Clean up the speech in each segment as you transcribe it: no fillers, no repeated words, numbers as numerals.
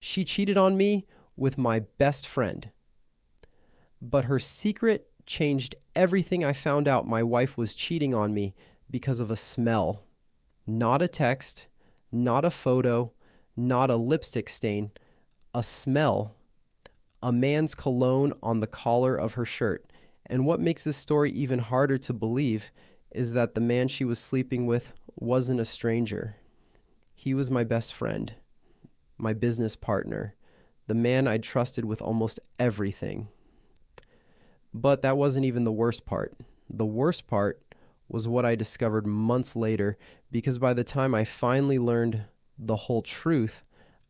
She cheated on me with my best friend. But her secret changed everything. I found out my wife was cheating on me because of a smell. Not a text, not a photo, not a lipstick stain, a smell. A man's cologne on the collar of her shirt. And what makes this story even harder to believe is that the man she was sleeping with wasn't a stranger. He was my best friend, my business partner, the man I'd trusted with almost everything. But that wasn't even the worst part. The worst part was what I discovered months later, because by the time I finally learned the whole truth,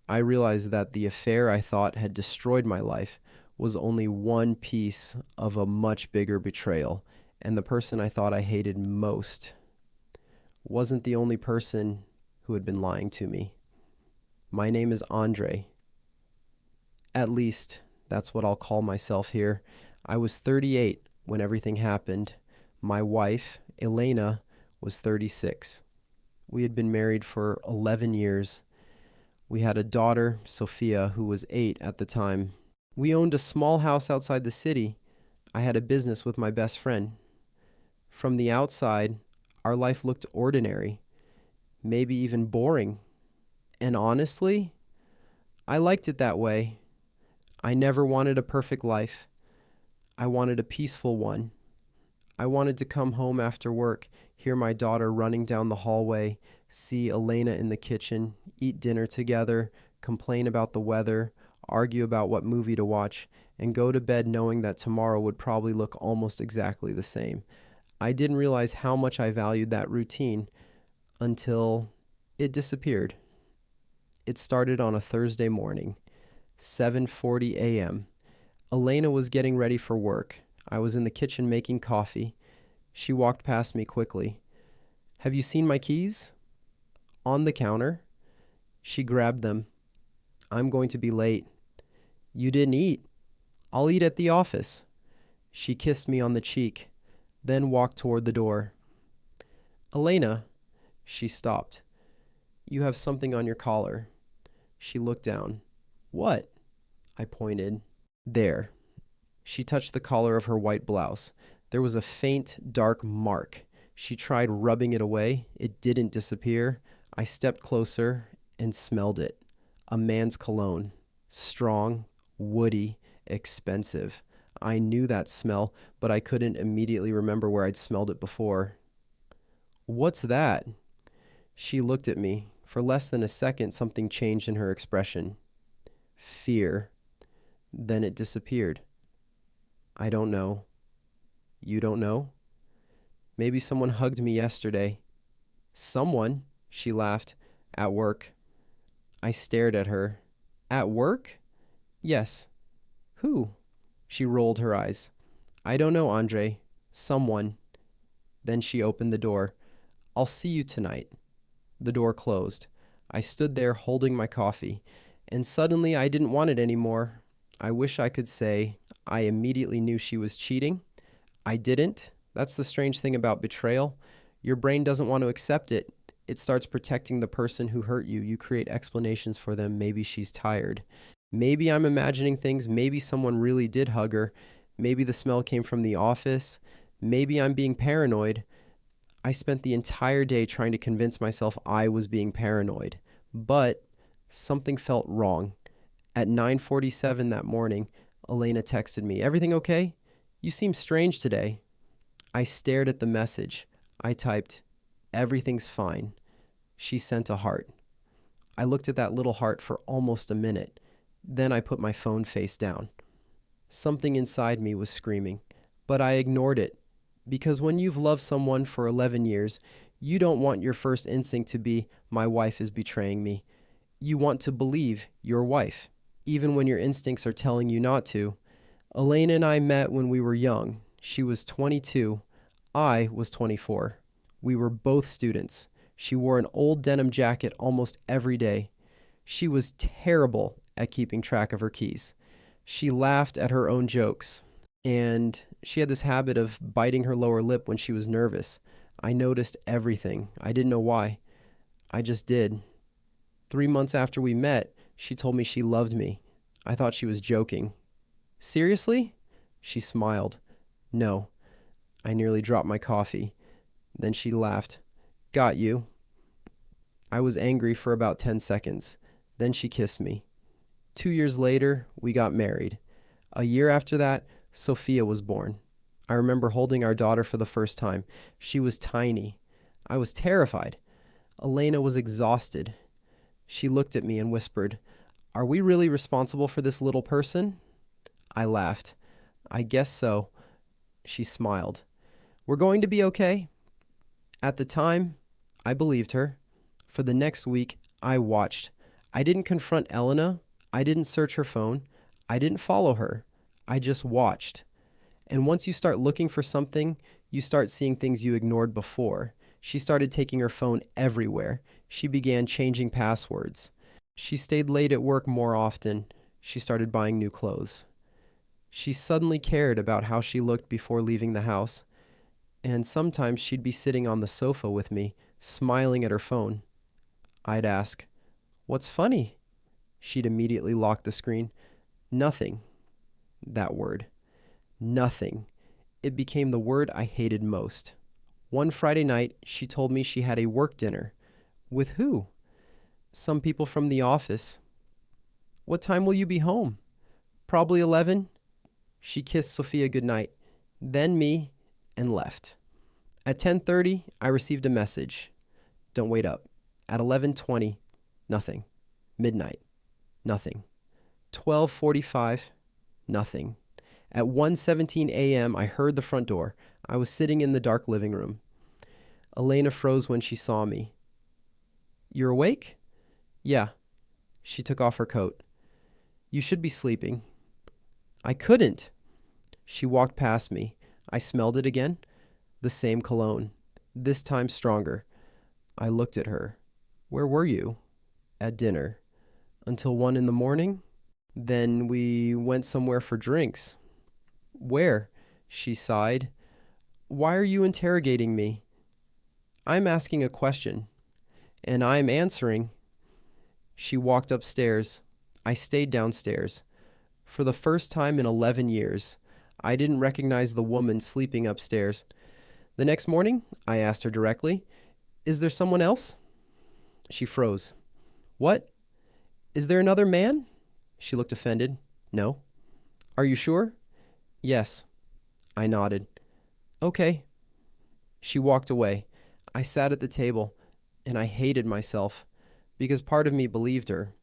I realized that the affair I thought had destroyed my life was only one piece of a much bigger betrayal, and the person I thought I hated most wasn't the only person who had been lying to me. My name is Andre. At least, that's what I'll call myself here. I was 38 when everything happened. My wife, Elena, was 36. We had been married for 11 years. We had a daughter, Sophia, who was 8 at the time. We owned a small house outside the city. I had a business with my best friend. From the outside, our life looked ordinary, maybe even boring. And honestly, I liked it that way. I never wanted a perfect life. I wanted a peaceful one. I wanted to come home after work, hear my daughter running down the hallway, see Elena in the kitchen, eat dinner together, complain about the weather, argue about what movie to watch, and go to bed knowing that tomorrow would probably look almost exactly the same. I didn't realize how much I valued that routine until it disappeared. It started on a Thursday morning, 7:40 a.m. Elena was getting ready for work. I was in the kitchen making coffee. She walked past me quickly. "Have you seen my keys?" "On the counter." She grabbed them. "I'm going to be late." "You didn't eat." "I'll eat at the office." She kissed me on the cheek, then walked toward the door. "Elena," she stopped. "You have something on your collar." She looked down. "What?" I pointed. "There." She touched the collar of her white blouse. There was a faint, dark mark. She tried rubbing it away. It didn't disappear. I stepped closer and smelled it. A man's cologne. Strong, woody, expensive. I knew that smell, but I couldn't immediately remember where I'd smelled it before. "What's that?" She looked at me. For less than a second, something changed in her expression. Fear. Then it disappeared. "I don't know." "You don't know?" "Maybe someone hugged me yesterday." "Someone?" She laughed. "At work." I stared at her. "At work?" "Yes." "Who?" She rolled her eyes. "I don't know, Andre. Someone." Then she opened the door. "I'll see you tonight." The door closed. I stood there holding my coffee, and suddenly I didn't want it anymore. I wish I could say I immediately knew she was cheating. I didn't. That's the strange thing about betrayal. Your brain doesn't want to accept it. It starts protecting the person who hurt you. You create explanations for them. Maybe she's tired. Maybe I'm imagining things. Maybe someone really did hug her. Maybe the smell came from the office. Maybe I'm being paranoid. I spent the entire day trying to convince myself I was being paranoid. But something felt wrong. At 9:47 that morning, Elena texted me, "Everything okay? You seem strange today." I stared at the message. I typed, "Everything's fine." She sent a heart. I looked at that little heart for almost a minute. Then I put my phone face down. Something inside me was screaming, but I ignored it. Because when you've loved someone for 11 years, you don't want your first instinct to be, "My wife is betraying me." You want to believe your wife, even when your instincts are telling you not to. Elena and I met when we were young. She was 22. I was 24. We were both students. She wore an old denim jacket almost every day. She was terrible at keeping track of her keys. She laughed at her own jokes, and she had this habit of biting her lower lip when she was nervous. I noticed everything. I didn't know why. I just did. 3 months after we met, She told me she loved me. I thought she was joking. Seriously? She smiled. No. I nearly dropped my coffee. Then she laughed. Got you. I was angry for about 10 seconds. Then she kissed me. 2 years later, we got married. A year after that, Sophia was born. I remember holding our daughter for the first time. She was tiny. I was terrified. Elena was exhausted. She looked at me and whispered, "Are we really responsible for this little person?" I laughed. "I guess so." She smiled. "We're going to be okay." At the time, I believed her. For the next week, I watched. I didn't confront Elena. I didn't search her phone. I didn't follow her. I just watched. And once you start looking for something, you start seeing things you ignored before. She started taking her phone everywhere. She began changing passwords. She stayed late at work more often. She started buying new clothes. She suddenly cared about how she looked before leaving the house. And sometimes she'd be sitting on the sofa with me, smiling at her phone. I'd ask, "What's funny?" She'd immediately lock the screen. Nothing. That word. Nothing. It became the word I hated most. One Friday night, she told me she had a work dinner. With who? Some people from the office. What time will you be home? Probably 11. She kissed Sophia goodnight, then me, and left. At 10:30, I received a message. Don't wait up. At 11:20, nothing. Midnight, nothing. 12:45, nothing. At 1:17 a.m., I heard the front door. I was sitting in the dark living room. Elena froze when she saw me. "You're awake?" "Yeah." She took off her coat. "You should be sleeping." "I couldn't." She walked past me. I smelled it again. The same cologne. This time stronger. I looked at her. "Where were you?" "At dinner." "Until 1 in the morning?" "Then we went somewhere for drinks." "Where?" She sighed. "Why are you interrogating me?" "I'm asking a question." "And I'm answering." She walked upstairs. I stayed downstairs. For the first time in 11 years, I didn't recognize the woman sleeping upstairs. The next morning, I asked her directly, "Is there someone else?" She froze. "What? Is there another man?" She looked offended. "No." "Are you sure?" "Yes." I nodded. "Okay." She walked away. I sat at the table, and I hated myself, because part of me believed her.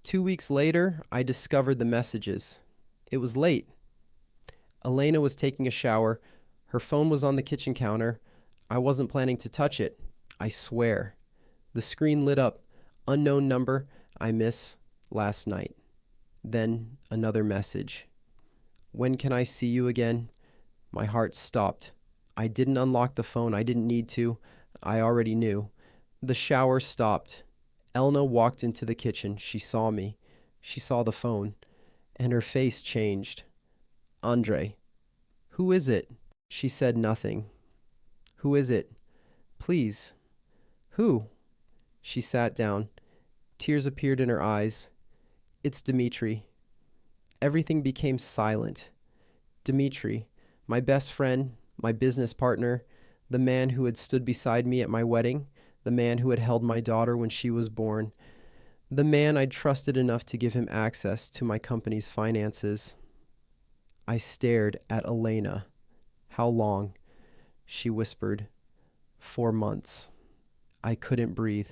2 weeks later, I discovered the messages. It was late. Elena was taking a shower. Her phone was on the kitchen counter. I wasn't planning to touch it. I swear. The screen lit up. Unknown number. I miss last night. Then another message. "When can I see you again?" My heart stopped. I didn't unlock the phone. I didn't need to. I already knew. The shower stopped. Elna walked into the kitchen. She saw me. She saw the phone. And her face changed. "Andre." "Who is it?" She said nothing. "Who is it?" "Please." "Who?" She sat down. Tears appeared in her eyes. "It's Dmitri." Everything became silent. Dmitri, my best friend, my business partner, the man who had stood beside me at my wedding, the man who had held my daughter when she was born, the man I'd trusted enough to give him access to my company's finances. I stared at Elena. "How long?" She whispered. 4 months. I couldn't breathe.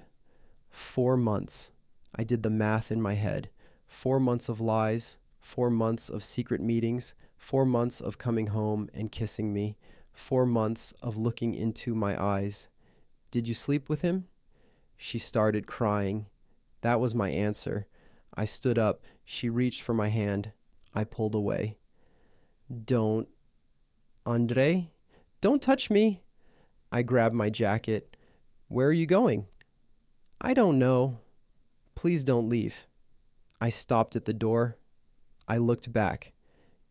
4 months. I did the math in my head. 4 months of lies, 4 months of secret meetings, 4 months of coming home and kissing me, 4 months of looking into my eyes. "Did you sleep with him?" She started crying. That was my answer. I stood up. She reached for my hand. I pulled away. "Don't, Andre, don't touch me." I grabbed my jacket. "Where are you going?" "I don't know." "Please don't leave." I stopped at the door. I looked back.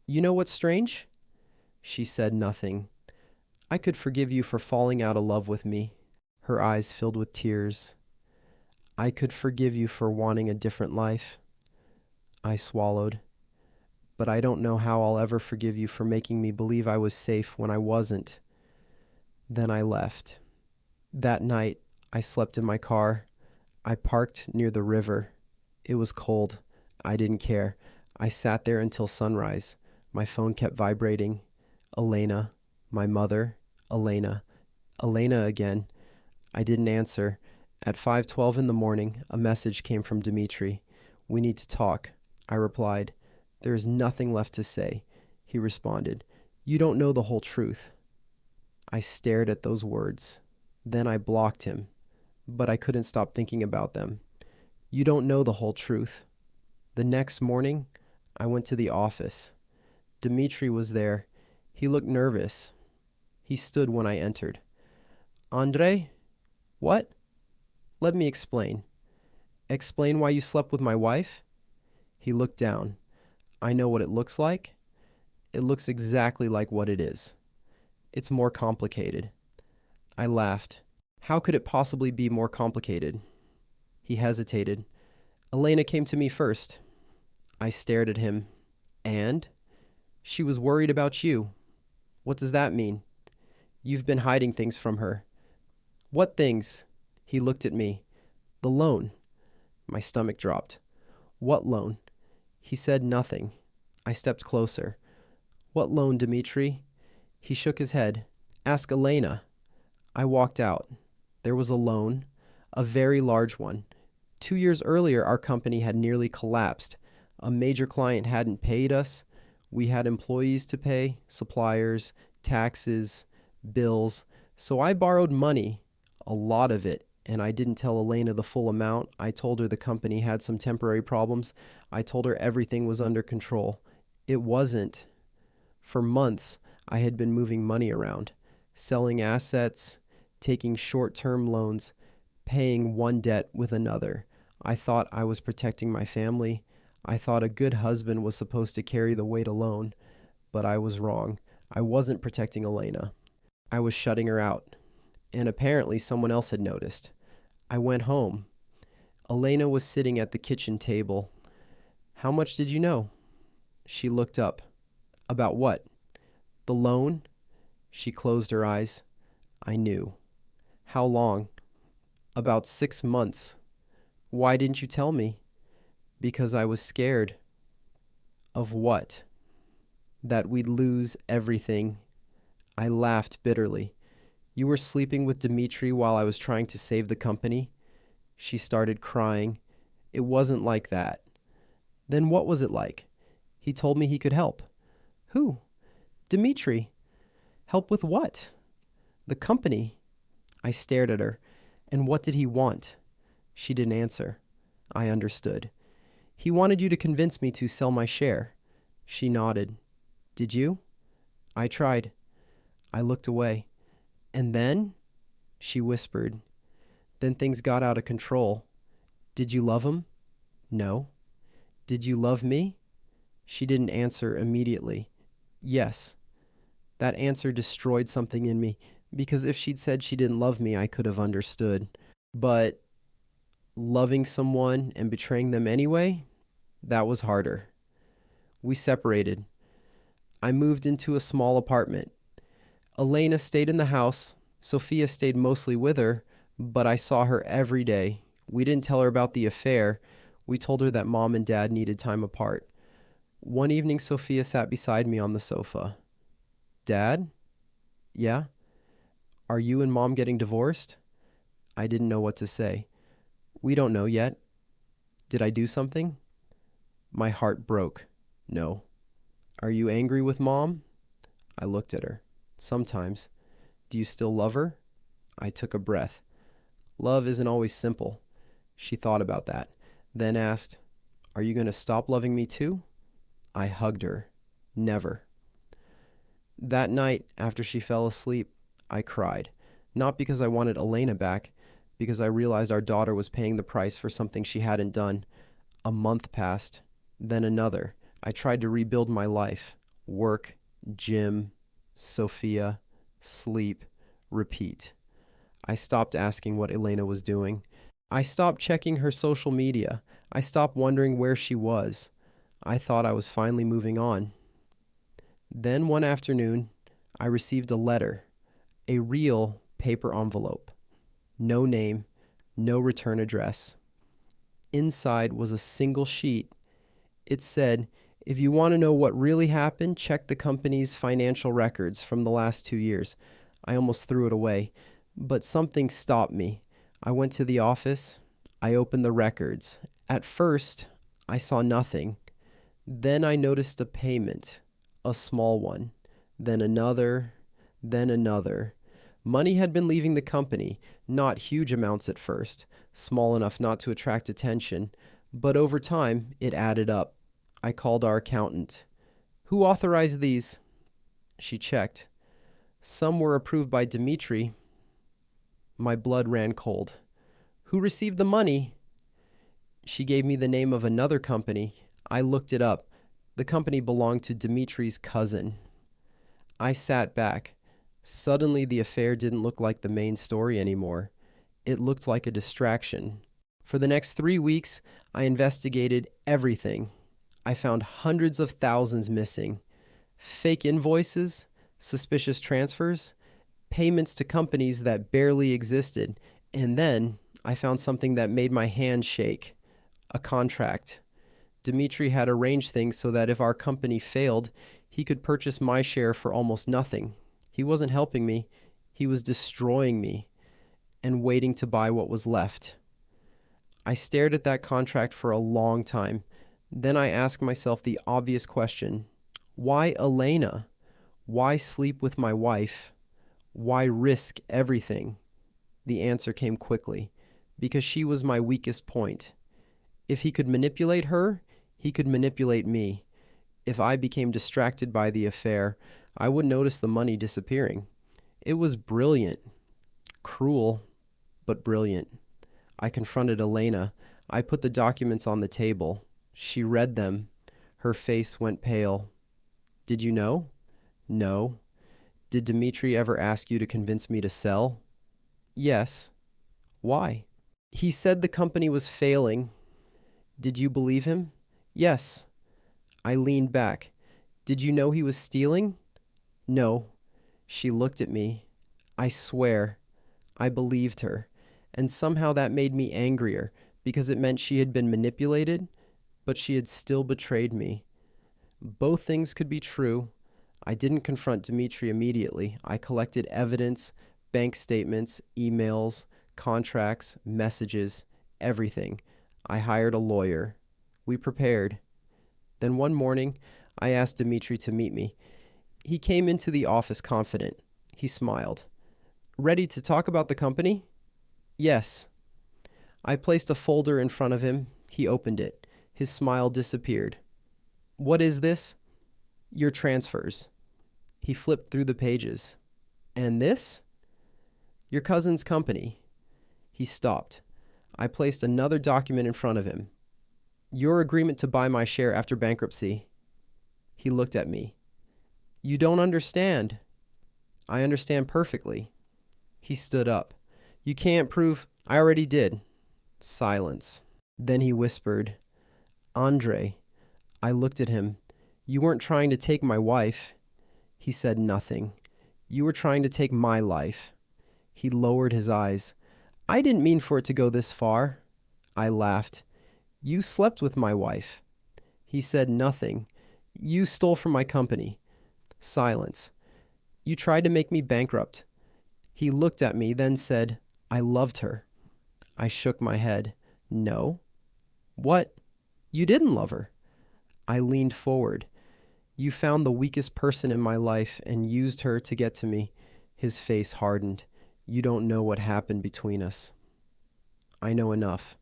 "You know what's strange?" She said nothing. "I could forgive you for falling out of love with me." Her eyes filled with tears. "I could forgive you for wanting a different life." I swallowed. But I don't know how I'll ever forgive you for making me believe I was safe when I wasn't. Then I left. That night, I slept in my car. I parked near the river. It was cold. I didn't care. I sat there until sunrise. My phone kept vibrating. Elena, my mother, Elena, Elena again. I didn't answer. At 5:12 in the morning, a message came from Dmitri. "We need to talk." I replied. "There is nothing left to say." He responded. "You don't know the whole truth." I stared at those words. Then I blocked him, but I couldn't stop thinking about them. You don't know the whole truth. The next morning, I went to the office. Dmitri was there. He looked nervous. He stood when I entered. "Andrei?" "What?" "Let me explain." "Explain why you slept with my wife?" He looked down. "I know what it looks like." "It looks exactly like what it is. It's more complicated." I laughed. "How could it possibly be more complicated?" He hesitated. "Elena came to me first." I stared at him. "And?" "She was worried about you." "What does that mean?" "You've been hiding things from her." "What things?" He looked at me. "The loan." My stomach dropped. "What loan?" He said nothing. I stepped closer. "What loan, Dmitri?" He shook his head. "Ask Elena." I walked out. There was a loan, a very large one. 2 years earlier, our company had nearly collapsed. A major client hadn't paid us. We had employees to pay, suppliers, taxes, bills. So I borrowed money, a lot of it, and I didn't tell Elena the full amount. I told her the company had some temporary problems. I told her everything was under control. It wasn't. For months, I had been moving money around, selling assets, taking short-term loans, paying one debt with another. I thought I was protecting my family. I thought a good husband was supposed to carry the weight alone, but I was wrong. I wasn't protecting Elena. I was shutting her out, and apparently someone else had noticed. I went home. Elena was sitting at the kitchen table. "How much did you know?" She looked up. "About what?" "The loan." She closed her eyes. I knew. "How long?" "About 6 months." "Why didn't you tell me?" "Because I was scared." "Of what?" "That we'd lose everything." I laughed bitterly. "You were sleeping with Dmitri while I was trying to save the company?" She started crying. "It wasn't like that." "Then what was it like?" "He told me he could help." "Who?" "Dmitri." "Help with what?" "The company." I stared at her. "And what did he want?" She didn't answer. I understood. "He wanted you to convince me to sell my share." She nodded. "Did you?" "I tried." I looked away. "And then?" She whispered. "Then things got out of control." "Did you love him?" "No." "Did you love me?" She didn't answer immediately. "Yes." That answer destroyed something in me, because if she'd said she didn't love me, I could have understood. But loving someone and betraying them anyway, that was harder. We separated. I moved into a small apartment. Elena stayed in the house. Sophia stayed mostly with her, but I saw her every day. We didn't tell her about the affair. We told her that Mom and Dad needed time apart. One evening, Sophia sat beside me on the sofa. "Dad?" "Yeah?" "Are you and Mom getting divorced?" I didn't know what to say. "We don't know yet." "Did I do something?" My heart broke. "No." "Are you angry with Mom?" I looked at her. "Sometimes." "Do you still love her?" I took a breath. "Love isn't always simple." She thought about that, then asked, "Are you going to stop loving me too?" I hugged her. "Never." That night, after she fell asleep, I cried. Not because I wanted Elena back, because I realized our daughter was paying the price for something she hadn't done. A month passed, then another. I tried to rebuild my life. Work, gym, Sophia, sleep, repeat. I stopped asking what Elena was doing. I stopped checking her social media. I stopped wondering where she was. I thought I was finally moving on. Then one afternoon, I received a letter, a real paper envelope. No name, no return address. Inside was a single sheet. It said, "If you want to know what really happened, check the company's financial records from the last 2 years." I almost threw it away, but something stopped me. I went to the office. I opened the records. At first, I saw nothing. Then I noticed a payment, a small one, then another, then another. Money had been leaving the company, not huge amounts at first, small enough not to attract attention, but over time it added up. I called our accountant. "Who authorized these?" She checked. "Some were approved by Dmitri." My blood ran cold. "Who received the money?" She gave me the name of another company. I looked it up. The company belonged to Dmitri's cousin. I sat back. Suddenly, the affair didn't look like the main story anymore. It looked like a distraction. For the next 3 weeks, I investigated everything. I found hundreds of thousands missing. Fake invoices, suspicious transfers, payments to companies that barely existed. And then I found something that made my hand shake. A contract. Dmitri had arranged things so that if our company failed, he could purchase my share for almost nothing. He wasn't helping me. He was destroying me and waiting to buy what was left. I stared at that contract for a long time. Then I asked myself the obvious question. Why Elena? Why sleep with my wife? Why risk everything? The answer came quickly. Because she was my weakest point. If he could manipulate her, he could manipulate me. If I became distracted by the affair, I would notice the money disappearing. It was brilliant. Cruel, but brilliant. I confronted Elena. I put the documents on the table. She read them. Her face went pale. "Did you know?" "No." "Did Dmitri ever ask you to convince me to sell?" "Yes." "Why?" "He said the company was failing." "Did you believe him?" "Yes." I leaned back. "Did you know he was stealing?" "No." She looked at me. I swear, I believed her. And somehow that made me angrier, because it meant she had been manipulated, but she had still betrayed me. Both things could be true. I didn't confront Dmitri immediately. I collected evidence, bank statements, emails, contracts, messages, everything. I hired a lawyer. We prepared. Then one morning, I asked Dmitri to meet me. He came into the office confident. He smiled. "Ready to talk about the company?" "Yes." I placed a folder in front of him. He opened it. His smile disappeared. "What is this?" "Your transfers." He flipped through the pages. "And this?" "Your cousin's company." He stopped. I placed another document in front of him. "Your agreement to buy my share after bankruptcy." He looked at me. "You don't understand." "I understand perfectly." He stood up. "You can't prove—" "I already did." Silence. Then he whispered, "Andre." I looked at him. "You weren't trying to take my wife." He said nothing. "You were trying to take my life." He lowered his eyes. "I didn't mean for it to go this far." I laughed. "You slept with my wife." He said nothing. "You stole from my company." Silence. "You tried to make me bankrupt." He looked at me, then said, "I loved her." I shook my head. "No." "What? You didn't love her." I leaned forward. "You found the weakest person in my life and used her to get to me." His face hardened. "You don't know what happened between us." "I know enough."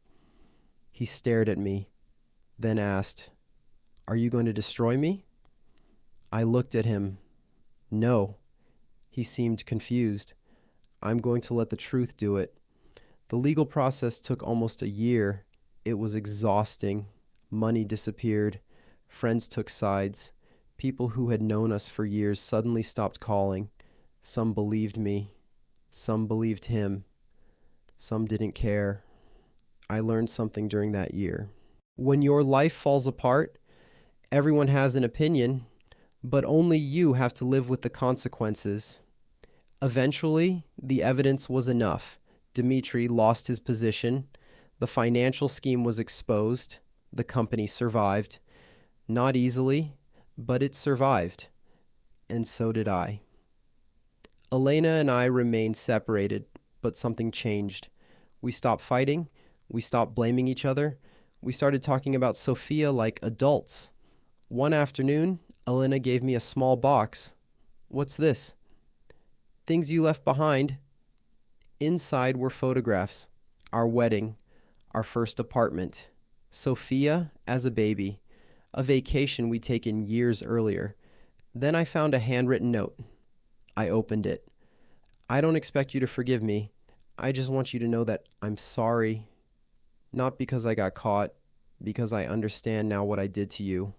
He stared at me, then asked, "Are you going to destroy me?" I looked at him. "No." He seemed confused. "I'm going to let the truth do it." The legal process took almost a year. It was exhausting. Money disappeared. Friends took sides. People who had known us for years suddenly stopped calling. Some believed me. Some believed him. Some didn't care. I learned something during that year. When your life falls apart, Everyone has an opinion, but only you have to live with the consequences. Eventually, the evidence was enough. Dmitri lost his position. The financial scheme was exposed. The company survived. Not easily, but it survived. And so did I. Elena and I remained separated, but something changed. We stopped fighting. We stopped blaming each other. We started talking about Sophia like adults. One afternoon, Elena gave me a small box. "What's this?" "Things you left behind." Inside were photographs. Our wedding. Our first apartment. Sophia as a baby. A vacation we'd taken years earlier. Then I found a handwritten note. I opened it. "I don't expect you to forgive me. I just want you to know that I'm sorry. Not because I got caught, because I understand now what I did to you."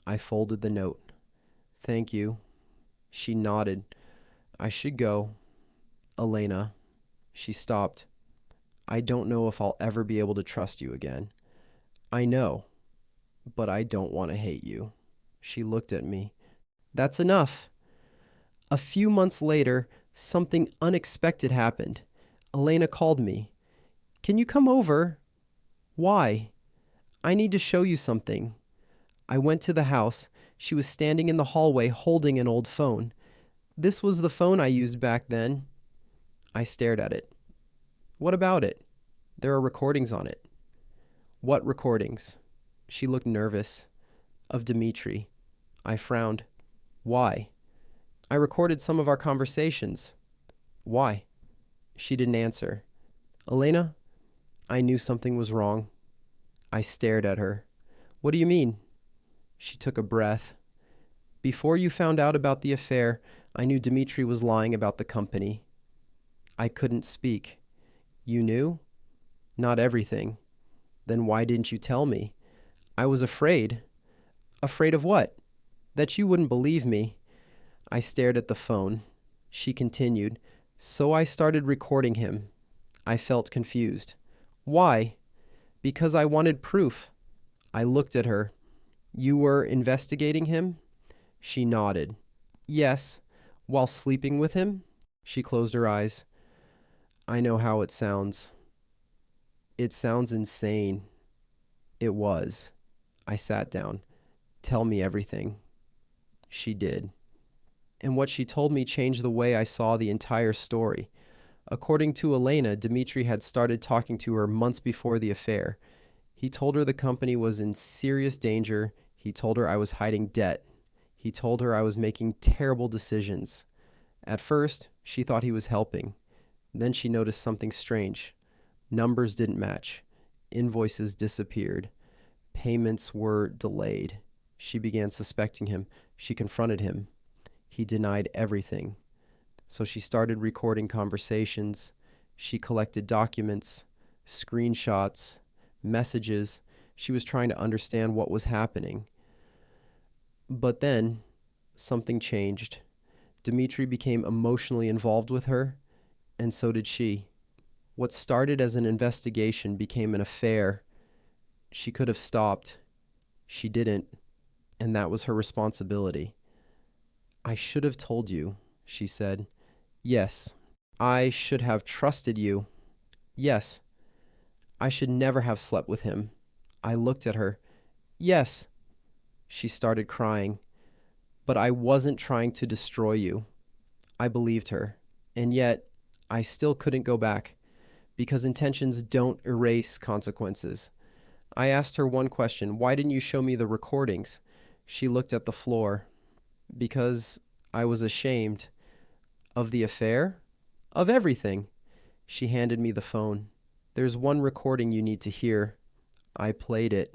I folded the note. "Thank you." She nodded. "I should go." "Elena." She stopped. "I don't know if I'll ever be able to trust you again." "I know, but I don't want to hate you." She looked at me. "That's enough." A few months later, something unexpected happened. Elena called me. "Can you come over?" "Why?" "I need to show you something." I went to the house. She was standing in the hallway holding an old phone. "This was the phone I used back then." I stared at it. "What about it?" "There are recordings on it." "What recordings?" She looked nervous. "Of Dmitri." I frowned. "Why?" "I recorded some of our conversations." "Why?" She didn't answer. "Elena?" I knew something was wrong. I stared at her. "What do you mean?" She took a breath. "Before you found out about the affair, I knew Dmitri was lying about the company." I couldn't speak. "You knew?" "Not everything." "Then why didn't you tell me?" "I was afraid." "Afraid of what?" "That you wouldn't believe me." I stared at the phone. She continued. "So I started recording him." I felt confused. "Why?" "Because I wanted proof." I looked at her. "You were investigating him?" She nodded. "Yes." "While sleeping with him?" She closed her eyes. "I know how it sounds." "It sounds insane." It was. I sat down. "Tell me everything." She did. And what she told me changed the way I saw the entire story. According to Elena, Dmitri had started talking to her months before the affair. He told her the company was in serious danger. He told her I was hiding debt. He told her I was making terrible decisions. At first, she thought he was helping. Then she noticed something strange. Numbers didn't match. Invoices disappeared. Payments were delayed. She began suspecting him. She confronted him. He denied everything. So she started recording conversations. She collected documents, screenshots, messages. She was trying to understand what was happening. But then, something changed. Dmitri became emotionally involved with her, and so did she. What started as an investigation became an affair. She could have stopped. She didn't, and that was her responsibility. "I should have told you," she said. "Yes." "I should have trusted you." "Yes." "I should never have slept with him." I looked at her. "Yes." She started crying. "But I wasn't trying to destroy you." I believed her. And yet, I still couldn't go back, because intentions don't erase consequences. I asked her one question. "Why didn't you show me the recordings?" She looked at the floor. "Because I was ashamed." "Of the affair?" "Of everything." She handed me the phone. "There's one recording you need to hear." I played it.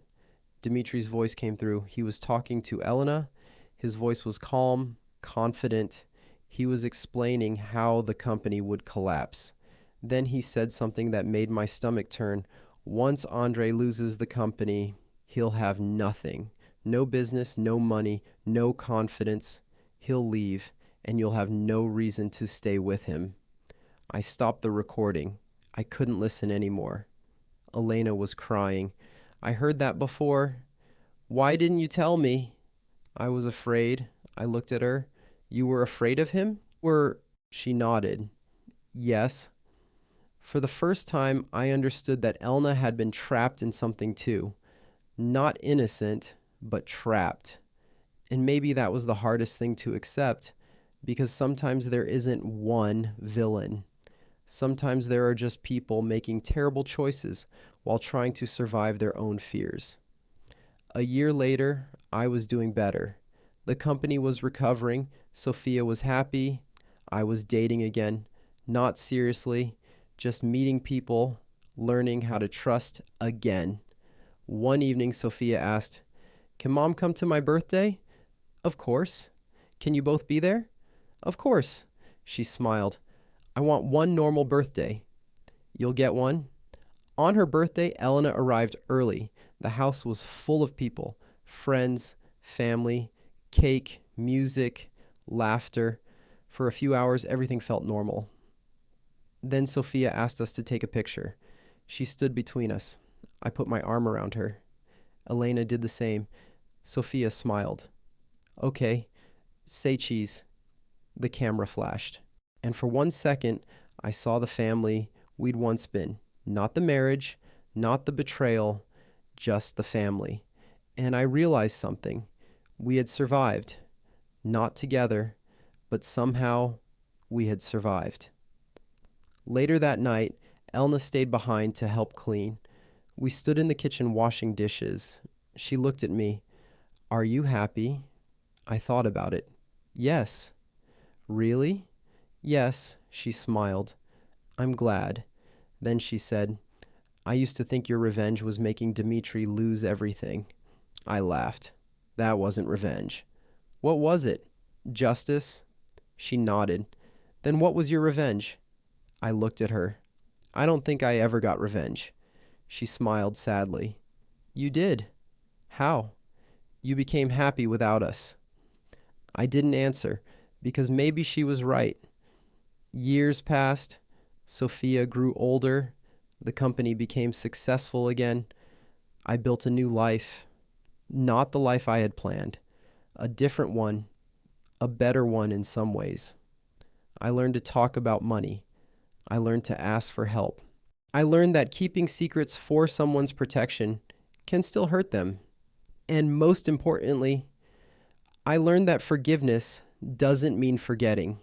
Dimitri's voice came through. He was talking to Elena. His voice was calm, confident. He was explaining how the company would collapse. Then he said something that made my stomach turn. "Once Andre loses the company, he'll have nothing. No business, no money, no confidence. He'll leave, and you'll have no reason to stay with him." I stopped the recording. I couldn't listen anymore. Elena was crying. "I heard that before." Why didn't you tell me? I was afraid. I looked at her. You were afraid of him? She nodded. Yes. For the first time, I understood that Elna had been trapped in something too. Not innocent, but trapped. And maybe that was the hardest thing to accept, because sometimes there isn't one villain. Sometimes there are just people making terrible choices while trying to survive their own fears. A year later, I was doing better. The company was recovering. Sophia was happy. I was dating again. Not seriously, just meeting people, learning how to trust again. One evening, Sophia asked, "Can Mom come to my birthday?" "Of course." "Can you both be there?" "Of course." She smiled. "I want one normal birthday." "You'll get one." On her birthday, Elena arrived early. The house was full of people, friends, family, cake, music, laughter. For a few hours, everything felt normal. Then Sophia asked us to take a picture. She stood between us. I put my arm around her. Elena did the same. Sophia smiled. "Okay, say cheese." The camera flashed. And for 1 second, I saw the family we'd once been. Not the marriage, not the betrayal, just the family. And I realized something. We had survived. Not together, but somehow we had survived. Later that night, Elna stayed behind to help clean. We stood in the kitchen washing dishes. She looked at me. "Are you happy?" I thought about it. "Yes." "Really?" "Yes," she smiled. "I'm glad." Then she said, "I used to think your revenge was making Dmitri lose everything." I laughed. "That wasn't revenge." "What was it?" "Justice." She nodded. "Then what was your revenge?" I looked at her. "I don't think I ever got revenge." She smiled sadly. "You did." "How?" "You became happy without us." I didn't answer, because maybe she was right. Years passed. Sophia grew older. The company became successful again. I built a new life. Not the life I had planned. A different one. A better one in some ways. I learned to talk about money. I learned to ask for help. I learned that keeping secrets for someone's protection can still hurt them. And most importantly, I learned that forgiveness doesn't mean forgetting.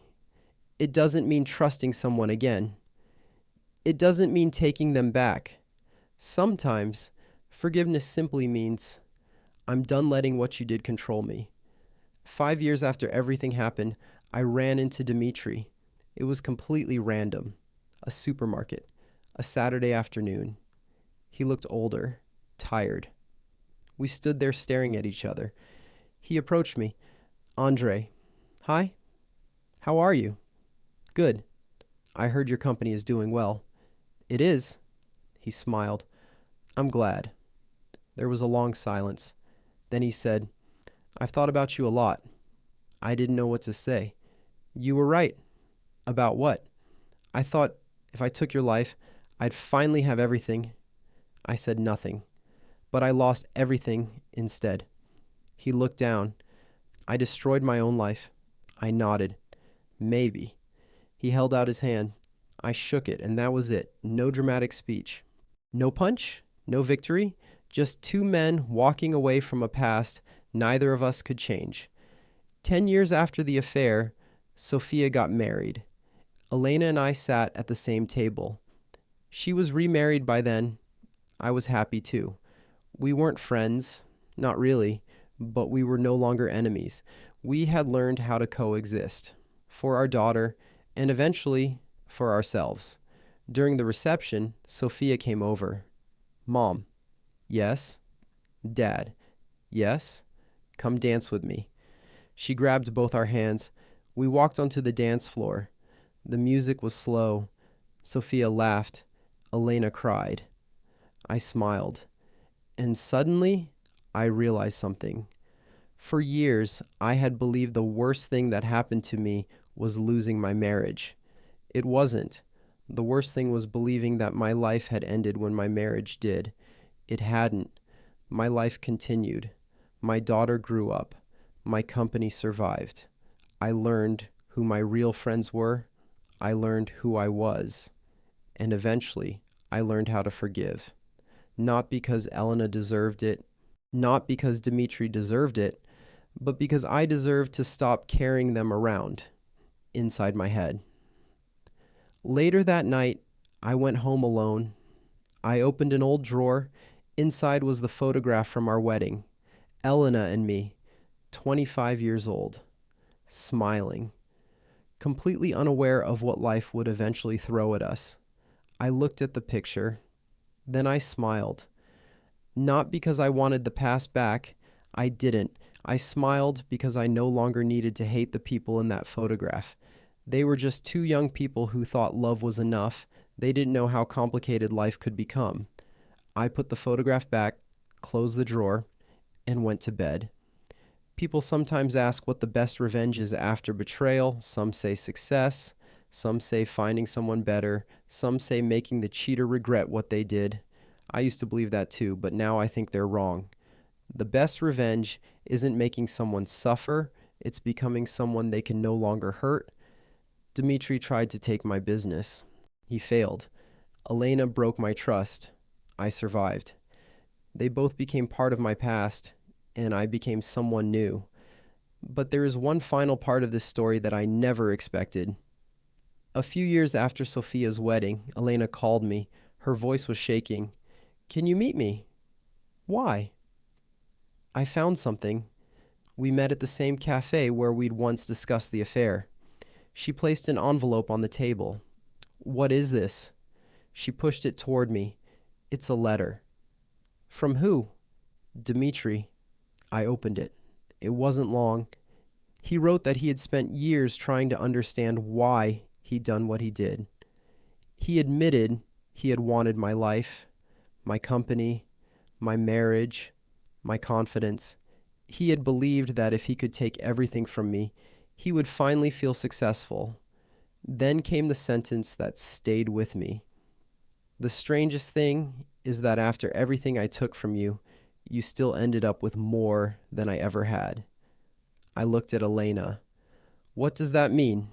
It doesn't mean trusting someone again. It doesn't mean taking them back. Sometimes, forgiveness simply means, I'm done letting what you did control me. 5 years after everything happened, I ran into Dmitri. It was completely random. A supermarket. A Saturday afternoon. He looked older, tired. We stood there staring at each other. He approached me. "Andre." "Hi. How are you?" "Good. I heard your company is doing well." "It is." He smiled. "I'm glad." There was a long silence. Then he said, "I've thought about you a lot." I didn't know what to say. "You were right." "About what?" "I thought if I took your life, I'd finally have everything." I said nothing, but I lost everything instead. He looked down. "I destroyed my own life." I nodded. "Maybe." He held out his hand. I shook it, and that was it. No dramatic speech. No punch, no victory, just two men walking away from a past neither of us could change. 10 years after the affair, Sophia got married. Elena and I sat at the same table. She was remarried by then. I was happy too. We weren't friends, not really, but we were no longer enemies. We had learned how to coexist. For our daughter, and eventually for ourselves. During the reception, Sophia came over. "Mom." "Yes." "Dad." "Yes." "Come dance with me." She grabbed both our hands. We walked onto the dance floor. The music was slow. Sophia laughed. Elena cried. I smiled. And suddenly, I realized something. For years, I had believed the worst thing that happened to me was losing my marriage. It wasn't. The worst thing was believing that my life had ended when my marriage did. It hadn't. My life continued. My daughter grew up. My company survived. I learned who my real friends were. I learned who I was. And eventually, I learned how to forgive. Not because Elena deserved it, not because Dmitri deserved it, but because I deserved to stop carrying them around inside my head. Later that night, I went home alone. I opened an old drawer. Inside was the photograph from our wedding. Elena and me, 25 years old, smiling, completely unaware of what life would eventually throw at us. I looked at the picture. Then I smiled. Not because I wanted the past back. I didn't. I smiled because I no longer needed to hate the people in that photograph. They were just two young people who thought love was enough. They didn't know how complicated life could become. I put the photograph back, closed the drawer, and went to bed. People sometimes ask what the best revenge is after betrayal. Some say success. Some say finding someone better. Some say making the cheater regret what they did. I used to believe that too, but now I think they're wrong. The best revenge isn't making someone suffer. It's becoming someone they can no longer hurt. Dmitri tried to take my business. He failed. Elena broke my trust. I survived. They both became part of my past, and I became someone new. But there is one final part of this story that I never expected. A few years after Sophia's wedding, Elena called me. Her voice was shaking. "Can you meet me?" "Why?" "I found something." We met at the same cafe where we'd once discussed the affair. She placed an envelope on the table. "What is this?" She pushed it toward me. "It's a letter." "From who?" "Dmitri." I opened it. It wasn't long. He wrote that he had spent years trying to understand why he'd done what he did. He admitted he had wanted my life, my company, my marriage, my confidence. He had believed that if he could take everything from me, he would finally feel successful. Then came the sentence that stayed with me. "The strangest thing is that after everything I took from you, you still ended up with more than I ever had." I looked at Elena. "What does that mean?"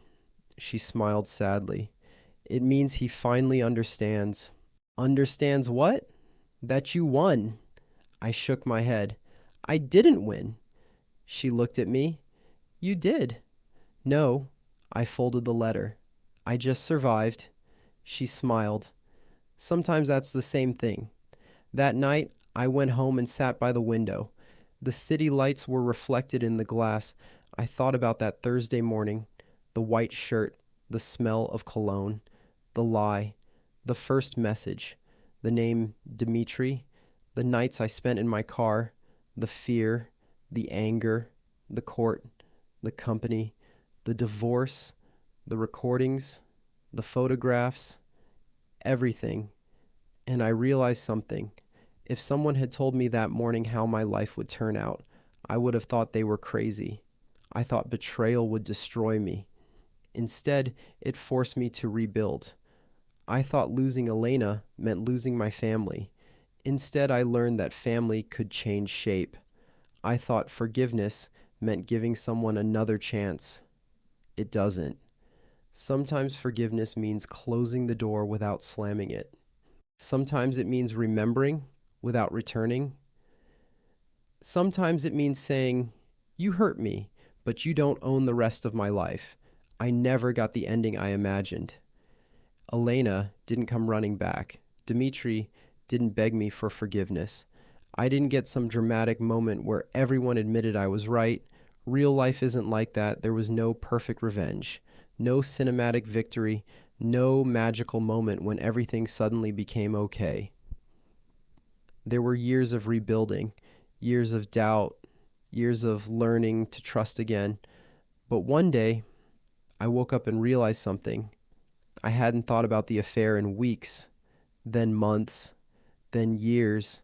She smiled sadly. "It means he finally understands." "Understands what?" "That you won." I shook my head. "I didn't win." She looked at me. "You did." "No." I folded the letter. "I just survived." She smiled. Sometimes that's the same thing. That night, I went home and sat by the window. The city lights were reflected in the glass. I thought about that Thursday morning, the white shirt, the smell of cologne, the lie, the first message, the name Dmitri, the nights I spent in my car, the fear, the anger, the court, the company, the divorce, the recordings, the photographs, everything. And I realized something. If someone had told me that morning how my life would turn out, I would have thought they were crazy. I thought betrayal would destroy me. Instead, it forced me to rebuild. I thought losing Elena meant losing my family. Instead, I learned that family could change shape. I thought forgiveness meant giving someone another chance. It doesn't. Sometimes forgiveness means closing the door without slamming it. Sometimes it means remembering without returning. Sometimes it means saying, "You hurt me, but you don't own the rest of my life. I never got the ending I imagined." Elena didn't come running back. Dmitri didn't beg me for forgiveness. I didn't get some dramatic moment where everyone admitted I was right. Real life isn't like that. There was no perfect revenge, no cinematic victory, no magical moment when everything suddenly became okay. There were years of rebuilding, years of doubt, years of learning to trust again. But one day, I woke up and realized something. I hadn't thought about the affair in weeks, then months, then years.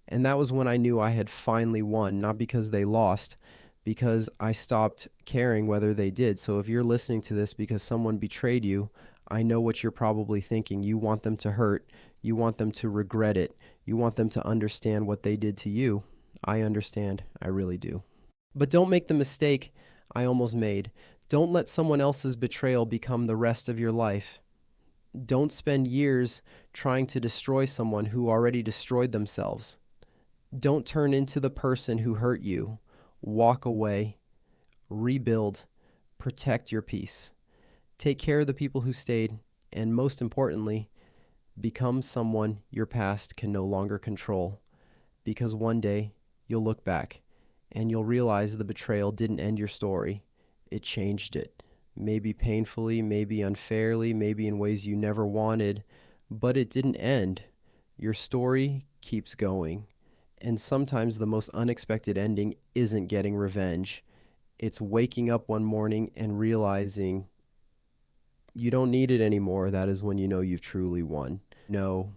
And that was when I knew I had finally won, not because they lost, because I stopped caring whether they did. So if you're listening to this because someone betrayed you, I know what you're probably thinking. You want them to hurt. You want them to regret it. You want them to understand what they did to you. I understand. I really do. But don't make the mistake I almost made. Don't let someone else's betrayal become the rest of your life. Don't spend years trying to destroy someone who already destroyed themselves. Don't turn into the person who hurt you. Walk away, rebuild, protect your peace. Take care of the people who stayed, and most importantly, become someone your past can no longer control. Because one day you'll look back and you'll realize the betrayal didn't end your story, it changed it. Maybe painfully, maybe unfairly, maybe in ways you never wanted, but it didn't end. Your story keeps going. And sometimes the most unexpected ending isn't getting revenge. It's waking up one morning and realizing you don't need it anymore. That is when you know you've truly won. No,